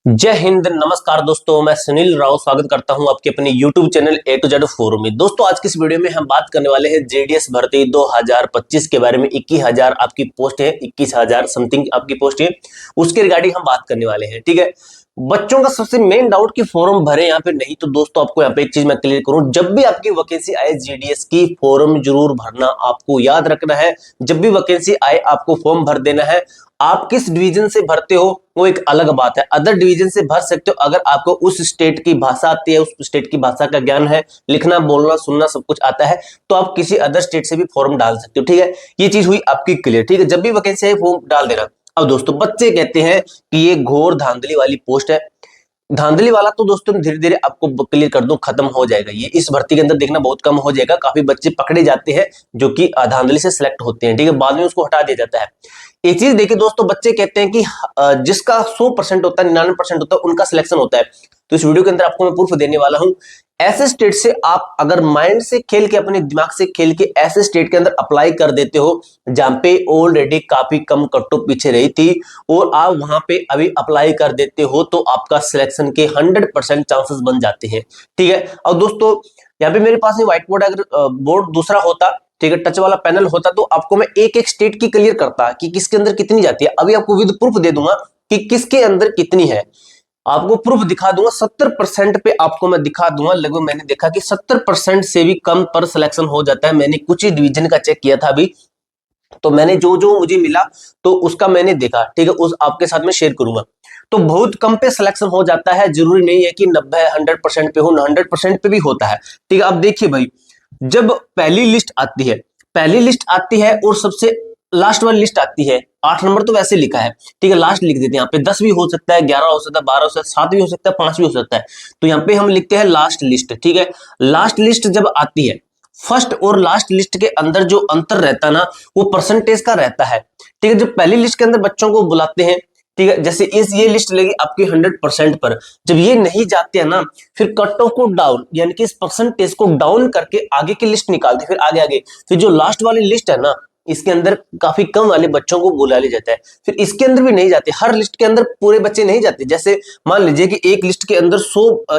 जय हिंद, नमस्कार दोस्तों। मैं सुनील राव स्वागत करता हूं आपके अपने YouTube channel A to Z forum में। दोस्तों आज की इस वीडियो में हम बात करने वाले हैं जेडीएस भर्ती 2025 के बारे में। 21,000 आपकी पोस्ट है, 21,000 समथिंग आपकी पोस्ट है, उसके रिगार्डिंग हम बात करने वाले हैं। ठीक है, बच्चों का सबसे मेन डाउट कि फॉर्म भरे यहाँ पे नहीं, तो दोस्तों आपको यहाँ पे एक चीज मैं क्लियर करूं, जब भी आपकी वैकेंसी आए जेडीएस की फॉर्म जरूर भरना। आपको याद रखना है, जब भी वैकेंसी आए आपको फॉर्म भर देना है। आप किस डिवीजन से भरते हो वो एक अलग बात है, अदर डिवीजन से भर सकते हो अगर आपको उस स्टेट की भाषा आती है, उस स्टेट की भाषा का ज्ञान है, लिखना बोलना सुनना सब कुछ आता है, तो आप किसी अदर स्टेट से भी फॉर्म डाल सकते हो। ठीक है, ये चीज हुई आपकी क्लियर। ठीक है, जब भी वैकेंसी है फॉर्म डाल देना। अब दोस्तों बच्चे कहते हैं कि ये घोर धांधली वाली पोस्ट है। धांधली वाला तो दोस्तों धीरे धीरे आपको क्लियर कर दूं, खत्म हो जाएगा। ये इस भर्ती के अंदर देखना बहुत कम हो जाएगा। काफी बच्चे पकड़े जाते हैं जो कि धांधली से सिलेक्ट होते हैं। ठीक है, बाद में उसको हटा दिया जाता है। एक चीज देखिए दोस्तों, बच्चे कहते हैं कि जिसका 100% होता है, 99% होता है, उनका सिलेक्शन होता है। तो इस वीडियो के अंदर आपको मैं प्रूफ देने वाला हूं। ऐसे स्टेट से आप अगर माइंड से खेल के, अपने दिमाग से खेल के ऐसे स्टेट के अंदर अप्लाई कर देते हो जहां पे ऑलरेडी काफी कम कट ऑफ पीछे रही थी, और आप वहां पे अभी अप्लाई कर देते हो, तो आपका सिलेक्शन के 100% चांसेस बन जाते हैं। ठीक है, और दोस्तों यहाँ पे मेरे पास व्हाइट बोर्ड, अगर बोर्ड दूसरा होता, ठीक है, टच वाला पैनल होता, तो आपको मैं एक एक स्टेट की क्लियर करता कि किसके अंदर कितनी जाती है। अभी आपको विद प्रूफ दे दूंगा कि किसके अंदर कितनी है। आपको प्रूफ दिखा दूंगा। 70% पे आपको मैं दिखा दूंगा। लगभग मैंने देखा कि 70% से भी कम पर सिलेक्शन हो जाता है। मैंने कुछ ही डिवीजन का चेक किया था अभी, तो मैंने जो जो मुझे मिला तो उसका मैंने देखा। ठीक है, उस आपके साथ में शेयर करूंगा। तो बहुत कम पे सिलेक्शन हो जाता है। जरूरी नहीं है कि 90 100% पे हो, 100% पे भी होता है। ठीक है, अब देखिए भाई, जब पहली लिस्ट आती है, पहली लिस्ट आती है और सबसे लास्ट वाली लिस्ट आती है, 8 नंबर तो वैसे लिखा है। ठीक है, लास्ट लिख देते हैं। यहाँ पे 10 भी हो सकता है, 11 हो सकता है, 12 हो सकता है, 7 भी हो सकता है, 5 भी हो सकता है। तो यहाँ पे हम लिखते हैं लास्ट लिस्ट। ठीक है, लास्ट लिस्ट जब आती है, फर्स्ट और लास्ट लिस्ट के अंदर जो अंतर रहता है ना, वो परसेंटेज का रहता है। ठीक है, जब पहली लिस्ट के अंदर बच्चों को बुलाते हैं, ठीक है, जैसे ये लिस्ट लगी आपकी 100% पर, जब ये नहीं जाते हैं ना, फिर कट ऑफ को डाउन, यानी कि इस परसेंटेज को डाउन करके आगे की लिस्ट निकालते, फिर आगे आगे, फिर जो लास्ट वाली लिस्ट है ना, इसके अंदर काफी कम वाले बच्चों को बुला लिया जाता है। फिर इसके अंदर भी नहीं जाते, हर लिस्ट के अंदर पूरे बच्चे नहीं जाते। जैसे मान लीजिए कि एक लिस्ट के अंदर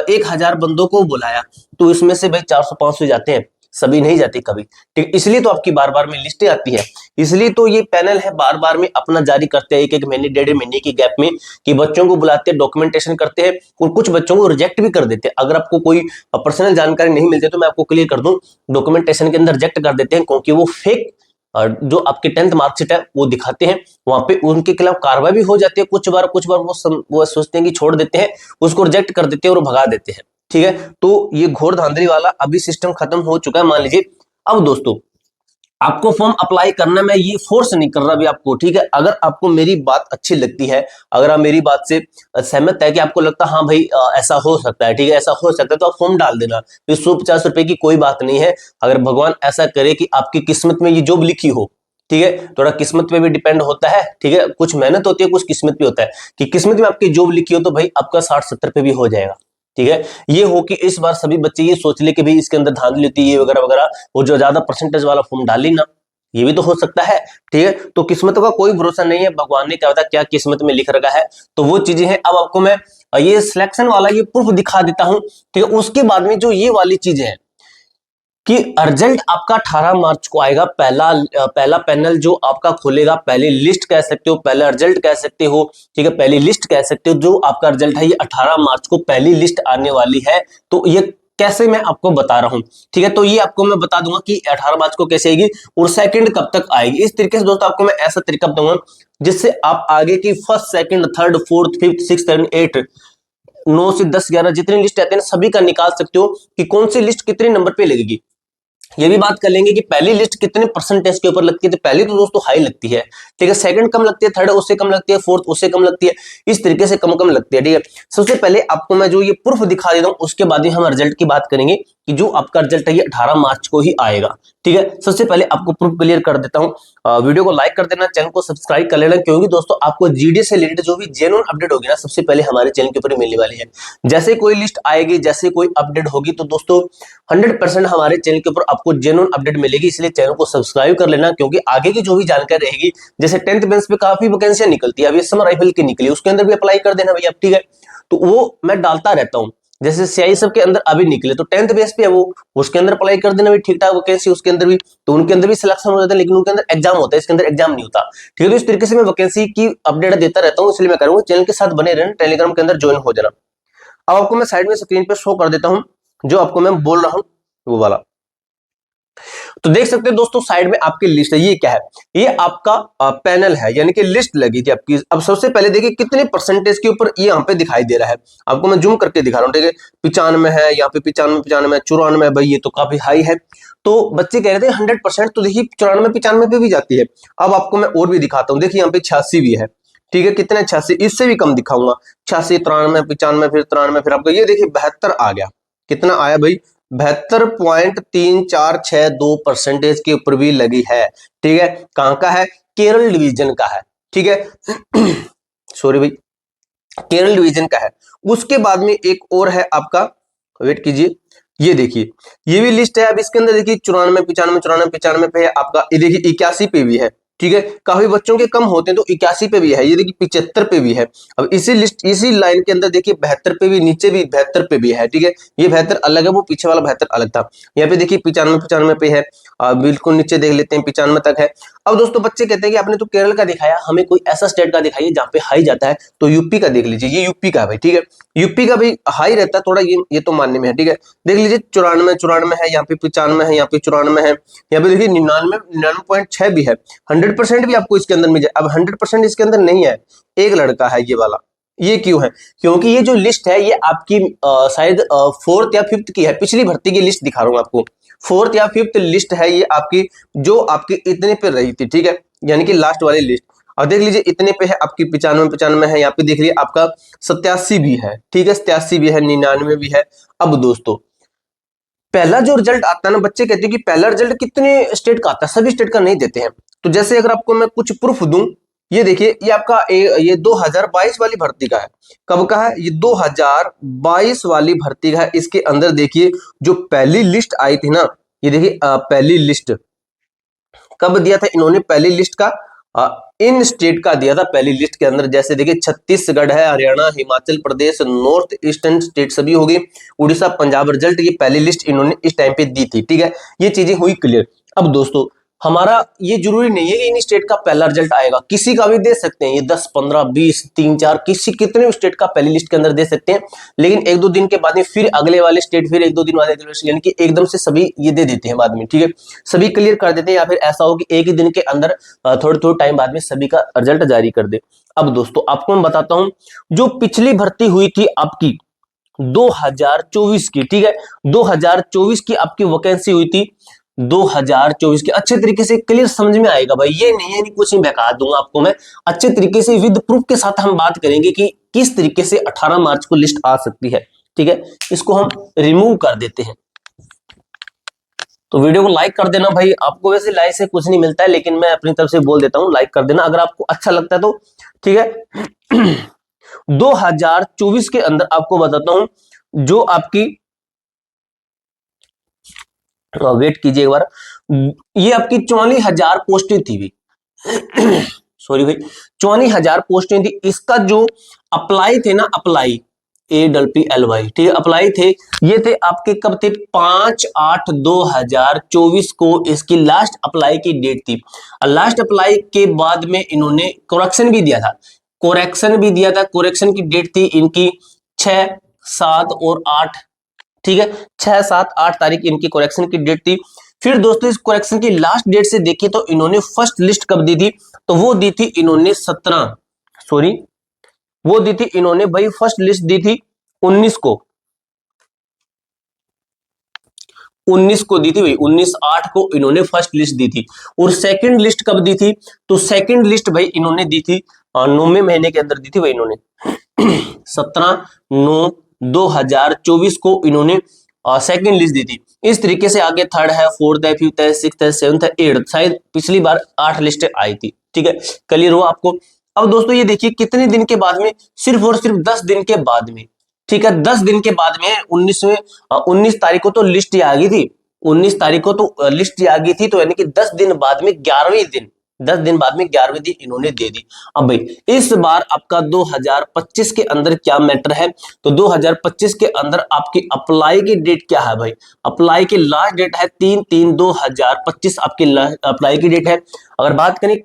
1000 बंदों को बुलाया, तो इसमें से भाई 400-500 जाते हैं, सभी नहीं जाते कभी। ठीक, इसलिए तो आपकी बार बार में लिस्टें आती है। इसलिए तो ये पैनल है, बार बार में अपना जारी करते हैं, एक एक महीने, 1.5 महीने की गैप में, कि बच्चों को बुलाते हैं, डॉक्यूमेंटेशन करते हैं, और कुछ बच्चों को रिजेक्ट भी कर देते हैं। अगर आपको कोई पर्सनल जानकारी नहीं मिलती तो मैं आपको क्लियर कर दूं, डॉक्यूमेंटेशन के अंदर रिजेक्ट कर देते हैं, क्योंकि वो फेक जो आपके 10th मार्कशीट है वो दिखाते हैं। वहां पे उनके खिलाफ कार्रवाई भी हो जाती है। कुछ बार वो सोचते हैं कि छोड़ देते हैं, उसको रिजेक्ट कर देते हैं और भगा देते हैं। ठीक है, तो ये घोर धांधली वाला अभी सिस्टम खत्म हो चुका है, मान लीजिए। अब दोस्तों आपको फॉर्म अप्लाई करना, मैं ये फोर्स नहीं कर रहा अभी आपको। ठीक है, अगर आपको मेरी बात अच्छी लगती है, अगर आप मेरी बात से सहमत है कि आपको लगता है हाँ भाई ऐसा हो सकता है, ठीक है, ऐसा हो सकता है, तो आप फॉर्म डाल देना। तो 150 रुपए की कोई बात नहीं है। अगर भगवान ऐसा करे कि आपकी किस्मत में ये जॉब लिखी हो, ठीक है, थोड़ा किस्मत पे भी डिपेंड होता है। ठीक है, कुछ मेहनत होती है, कुछ किस्मत भी होता है, कि किस्मत में आपकी जॉब लिखी हो तो भाई आपका 60-70 पे भी हो जाएगा। ठीक है, ये हो कि इस बार सभी बच्चे ये सोच ले कि भाई इसके अंदर धांधली होती है, ये वगैरह वगैरह, वो जो ज्यादा परसेंटेज वाला फॉर्म डाल ली ना, ये भी तो हो सकता है। ठीक है, तो किस्मत का कोई भरोसा नहीं है, भगवान ने क्या पता क्या किस्मत में लिख रखा है। तो वो चीजें हैं। अब आपको मैं ये सिलेक्शन वाला ये प्रूफ दिखा देता हूं। ठीक है, उसके बाद में जो ये वाली चीजें हैं कि रिजल्ट आपका 18 मार्च को आएगा। पहला पैनल जो आपका खुलेगा, पहली लिस्ट कह सकते हो, पहला रिजल्ट कह सकते हो। ठीक है, पहली लिस्ट कह सकते हो। जो आपका रिजल्ट है ये 18 मार्च को पहली लिस्ट आने वाली है। तो ये कैसे मैं आपको बता रहा हूं। ठीक है, तो ये आपको मैं बता दूंगा कि 18 मार्च को कैसे आएगी और सेकंड कब तक आएगी। इस तरीके से दोस्तों आपको मैं ऐसा तरीका बताऊंगा जिससे आप आगे की first, second, third, fourth, fifth, six, 7, 8, 9 से 10, 11 जितनी लिस्ट आते हैं सभी का निकाल सकते हो कि कौन सी लिस्ट कितने नंबर पे लगेगी। ये भी बात कर लेंगे कि पहली लिस्ट कितने परसेंटेज के ऊपर लगती है। तो पहली तो दोस्तों हाई लगती है, ठीक है, सेकंड कम लगती है, थर्ड उससे कम लगती है, फोर्थ उससे कम लगती है, इस तरीके से कम कम लगती है। ठीक है, सबसे पहले आपको मैं जो ये प्रूफ दिखा देता हूं, उसके बाद ही हम रिजल्ट की बात करेंगे कि जो आपका रिजल्ट है ये 18 मार्च को ही आएगा। ठीक है, सबसे पहले आपको प्रूफ क्लियर कर देता हूं। वीडियो को लाइक कर देना, चैनल को सब्सक्राइब कर लेना, क्योंकि दोस्तों आपको जीडी से रिलेटेड जो भी जेन्युइन अपडेट होगी ना, सबसे पहले हमारे चैनल के ऊपर मिलने वाली है। जैसे कोई लिस्ट आएगी, जैसे कोई अपडेट होगी, तो दोस्तों 100% हमारे चैनल के ऊपर आपको जेन्युइन अपडेट मिलेगी। इसलिए चैनल को सब्सक्राइब कर लेना, क्योंकि आगे की जो भी जानकारी रहेगी, जैसे 10th बेंच पे काफी वैकेंसियां निकलती है, अभी समर राइफल की निकली, उसके अंदर भी अप्लाई कर देना भैया। ठीक है, तो वो मैं डालता रहता हूँ। जैसे सीआई सब के अंदर अभी निकले तो 10th बेस पे है वो, उसके अंदर अप्लाई कर देना भी ठीक ठाक वैकेंसी उसके अंदर भी, तो उनके अंदर भी सिलेक्शन हो जाता है, लेकिन उनके अंदर एग्जाम होता है, इसके अंदर एग्जाम नहीं होता। ठीक है, तो इस तरीके से मैं वैकेंसी की अपडेट देता रहता हूँ, इसलिए मैं करूंगा चैनल के साथ बने रहना, टेलीग्राम के अंदर ज्वाइन हो जाना। अब आपको मैं साइड में स्क्रीन पे शो कर देता हूँ जो आपको मैं बोल रहा हूँ वो वाला। तो देख सकते हैं दोस्तों साइड में आपकी लिस्ट है, ये क्या है, ये आपका पैनल है, यानी कि लिस्ट लगी थी आपकी। अब सबसे पहले देखिए कितने परसेंटेज के ऊपर ये यहाँ पे दिखाई दे रहा है, आपको मैं जूम करके दिखा रहा हूँ। ठीक है, 95 है यहाँ पे, 95, 95, 94, भाई ये तो काफी हाई है। तो बच्चे कह रहे थे 100%, तो देखिए 94, 95 पे भी जाती है। अब आपको मैं और भी दिखाता हूँ, देखिए यहाँ पे 86 भी है। ठीक है, कितने 86, इससे भी कम दिखाऊंगा, 86, 93, 95, फिर 93, फिर आपको ये देखिए 72 आ गया। कितना आया भाई, 72.3462% के ऊपर भी लगी है। ठीक है, कहां का है, केरल डिवीजन का है। ठीक है सॉरी भाई, केरल डिवीजन का है। उसके बाद में एक और है आपका, वेट कीजिए, ये देखिए ये भी लिस्ट है। अब इसके अंदर देखिए 94, 95, 94, 95 पे है आपका, ये देखिए 81 पे भी है। ठीक है, काफी बच्चों के कम होते हैं तो 81 पे भी है, ये देखिए 75 पे भी है। अब इसी लिस्ट, इसी लाइन के अंदर देखिए 72 पे भी, नीचे भी 72 पे भी है। ठीक है, ये 72 अलग है, वो पीछे वाला 72 अलग था। यहाँ पे देखिए 95, 95 पे है, बिल्कुल नीचे देख लेते हैं 95 तक है। अब दोस्तों बच्चे कहते हैं कि आपने तो केरल का दिखाया, हमें कोई ऐसा स्टेट का दिखाइए जहाँ पे हाई जाता है, तो यूपी का देख लीजिए, ये यूपी का है भाई। ठीक है, यूपी का भी हाई रहता है थोड़ा, ये तो मानने में है। ठीक है, देख लीजिए 94, 94 है, यहाँ पे 95 है, यहाँ पे 94 है, यहाँ पे देखिए 99, 99.6 भी है। 100% भी आपको इसके अंदर मिल जाए। अब 100% इसके अंदर नहीं है, एक लड़का है ये वाला। ये क्यों है, क्योंकि ये जो लिस्ट है ये आपकी शायद 4th या 5th की है, पिछली भर्ती की लिस्ट दिखा रहा हूं आपको। 4th या 5th लिस्ट है ये आपकी, जो आपकी इतने पे रही थी। ठीक है, यानी कि लास्ट वाली लिस्ट। और देख लीजिए इतने पे है आपकी, 95, 95 है, यहाँ पे देख लीजिए आपका 87 भी है। ठीक है, 87 भी है, 99 भी है। अब दोस्तों पहला जो रिजल्ट आता है ना, बच्चे कहते हैं कि पहला रिजल्ट कितने स्टेट का आता है, सभी स्टेट का नहीं देते हैं। तो जैसे अगर आपको मैं कुछ प्रूफ दूं, ये देखिए ये आपका ये 2022 वाली भर्ती का है। कब का है, ये 2022 वाली भर्ती का है। इसके अंदर देखिए जो पहली लिस्ट आई थी ना, ये देखिए पहली लिस्ट कब दिया था इन्होंने, पहली लिस्ट का इन स्टेट का दिया था पहली लिस्ट के अंदर। जैसे देखिए छत्तीसगढ़ है, Haryana, Himachal Pradesh, north eastern state सभी होगी, उड़ीसा, पंजाब। रिजल्ट ये पहली लिस्ट इन्होंने इस टाइम पे दी थी। ठीक है, ये चीजें हुई क्लियर। अब दोस्तों हमारा ये जरूरी नहीं है कि इन स्टेट का पहला रिजल्ट आएगा, किसी का भी दे सकते हैं, ये 10, 15, 20, 3, 4 किसी कितने भी स्टेट का पहली लिस्ट के अंदर दे सकते हैं। लेकिन 1-2 दिन के बाद में फिर अगले वाले स्टेट, फिर 1-2 दिन वाले, यानी कि एकदम से सभी ये दे देते हैं बाद में। ठीक है, सभी क्लियर कर देते हैं, या फिर ऐसा हो कि एक ही दिन के अंदर थोड़े थोड़े टाइम बाद में सभी का रिजल्ट जारी कर दे। अब दोस्तों आपको मैं बताता हूं, जो पिछली भर्ती हुई थी आपकी 2024 की, ठीक है, 2024 की आपकी वैकेंसी हुई थी 2024 के। अच्छे तरीके से क्लियर समझ में आएगा भाई, ये नहीं है नहीं कुछ नहीं बता दूंगा आपको मैं, अच्छे तरीके से विद प्रूफ के साथ हम बात करेंगे कि किस तरीके से 18 मार्च को लिस्ट आ सकती है। ठीक है, इसको हम रिमूव कर देते हैं। तो वीडियो को लाइक कर देना भाई, आपको वैसे लाइक से कुछ नहीं मिलता है, लेकिन मैं अपनी तरफ से बोल देता हूं लाइक कर देना अगर आपको अच्छा लगता है तो। ठीक है 2024 के अंदर आपको बताता हूं, जो आपकी, वेट कीजिए एक बार, ये आपकी 44,000 पोस्टें थी भी सॉरी भाई, 44,000 पोस्टें थी। इसका जो अप्लाई थे ना, अप्लाई APPLY, ठीक है, अप्लाई थे, ये थे आपके कब थे, 5/8/2024 को इसकी लास्ट अप्लाई की डेट थी। लास्ट अप्लाई के बाद में इन्होंने कोरेक्शन भी दिया था, कोरेक्शन की डेट थी इनकी 6, 7 और 8। ठीक है, 6, 7, 8 तारीख इनकी कोरेक्शन की डेट थी। फिर दोस्तों इस कोरेक्शन की लास्ट डेट से देखिए तो इन्होंने फर्स्ट लिस्ट कब दी थी, तो वो दी थी इन्होंने 17, सॉरी वो दी थी इन्होंने भाई, फर्स्ट लिस्ट दी थी 19 को, 19 को दी थी भाई, 19/8 को इन्होंने फर्स्ट लिस्ट दी थी। और सेकंड लिस्ट कब दी थी, तो सेकंड लिस्ट भाई इन्होंने दी थी 9वें महीने के अंदर दी थी भाई इन्होंने 17/9/2024 को इन्होंने सेकंड लिस्ट दी थी। इस तरीके से आगे थर्ड है, फोर्थ है, फिफ्थ है, सिक्स्थ है, सेवंथ है, एट्थ, शायद पिछली बार 8 लिस्टें आई थी। ठीक है, क्लियर हुआ आपको। अब दोस्तों ये देखिए कितने दिन के बाद में, सिर्फ और सिर्फ 10 दिन के बाद में। ठीक है, 10 दिन के बाद में 19 तारीख को तो लिस्ट आ गई थी, 19 तारीख को तो लिस्ट आ गई थी, तो यानी कि 10 दिन बाद में 11वें दिन 10 दिन बाद में 11वें दिन इन्होंने दे दी। अब भाई इस बार आपका 2025 के अंदर क्या मैटर है, तो 2025 के अंदर आपकी अप्लाई की डेट क्या है भाई, अप्लाई की लास्ट डेट है 3/3/2025 आपकी अप्लाई की डेट है। अगर बात करें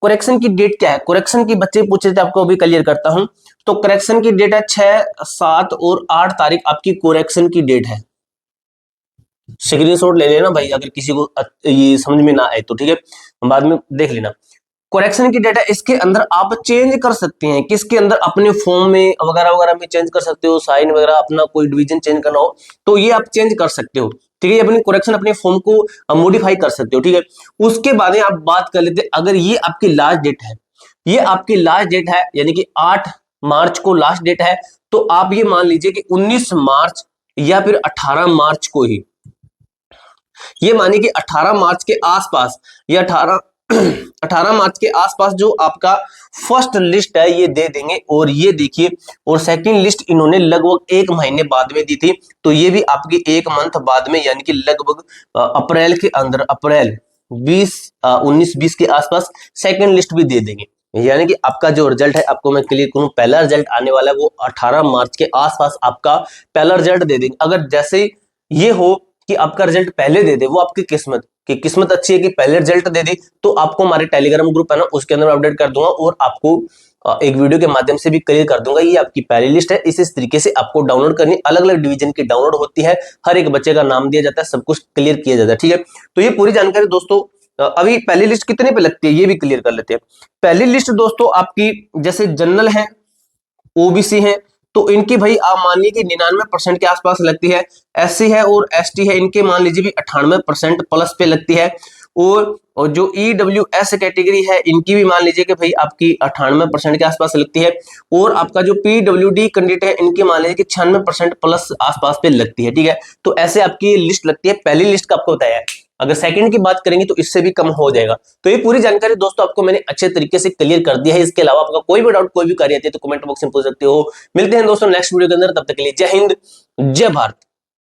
करेक्शन की डेट क्या है, करेक्शन की बच्चे पूछ रहे थे, आपको अभी क्लियर करता हूं। तो करेक्शन की डेट है 6, 7 और 8 तारीख आपकी करेक्शन की डेट है। स्क्रीनशॉट ले लेना भाई, अगर किसी को ये समझ में ना आए तो ठीक है, बाद में देख लेना। करेक्शन की डेटा इसके अंदर आप चेंज कर सकते हैं, किसके अंदर, अपने फॉर्म में वगैरह वगैरह में चेंज कर सकते हो, साइन वगैरह अपना कोई डिवीजन चेंज करना हो तो ये आप चेंज कर सकते हो, ठीक है। अपनी करेक्शन अपने फॉर्म को मॉडिफाई कर सकते हो, ठीक है। उसके बाद आप बात कर लेते हैं, अगर ये आपकी लास्ट डेट है, ये आपकी लास्ट डेट है यानी कि 8 मार्च को लास्ट डेट है, तो आप ये मान लीजिए कि 19 मार्च या फिर 18 मार्च को ही, ये मानिए कि 18 मार्च के आसपास या 18 मार्च के आसपास जो आपका फर्स्ट लिस्ट है ये दे देंगे। और ये देखिए, और सेकंड लिस्ट इन्होंने लगभग 1 महीने बाद में दी थी, तो ये भी आपकी 1 मंथ बाद में यानी कि लगभग अप्रैल के अंदर, अप्रैल 19-20 के आसपास सेकंड लिस्ट भी दे देंगे। यानी कि आपका जो रिजल्ट है, आपको मैं क्लियर करूं, पहला रिजल्ट आने वाला है वो 18 मार्च के आसपास आपका पहला रिजल्ट दे देंगे। अगर जैसे ये हो कि आपका रिजल्ट पहले दे दे, वो आपकी किस्मत कि किस्मत अच्छी है कि पहले रिजल्ट दे दे, तो आपको हमारे टेलीग्राम ग्रुप है ना, उसके अंदर अपडेट कर दूंगा और आपको एक वीडियो के माध्यम से भी क्लियर कर दूंगा। ये आपकी पहली लिस्ट है, इस तरीके से आपको डाउनलोड करनी, अलग अलग डिवीजन की डाउनलोड होती है, हर एक बच्चे का नाम दिया जाता है, सब कुछ क्लियर किया जाता है, ठीक है। तो ये पूरी जानकारी दोस्तों, अभी पहली लिस्ट कितने पे लगती है ये भी क्लियर कर लेते हैं। पहली लिस्ट दोस्तों आपकी जैसे जनरल है, ओबीसी है, तो इनकी भाई आप मानिए कि 99% के आसपास लगती है। एससी है और एसटी है, इनके मान लीजिए भी 98% प्लस पे लगती है। और जो ईडब्ल्यूएस कैटेगरी है, इनकी भी मान लीजिए कि भाई आपकी 98% के आसपास लगती है। और आपका जो पीडब्ल्यूडी कैंडिडेट है, इनकी मान लीजिए कि 96% प्लस आसपास पे लगती है, ठीक है। तो ऐसे आपकी लिस्ट लगती है, पहली लिस्ट का आपको बताया है। अगर सेकंड की बात करेंगे तो इससे भी कम हो जाएगा। तो ये पूरी जानकारी दोस्तों आपको मैंने अच्छे तरीके से क्लियर कर दिया है। इसके अलावा आपका कोई भी डाउट, कोई भी कार्य आती है तो कमेंट बॉक्स में पूछ सकते हो। मिलते हैं दोस्तों नेक्स्ट वीडियो के अंदर, तब तक के लिए जय हिंद, जय भारत।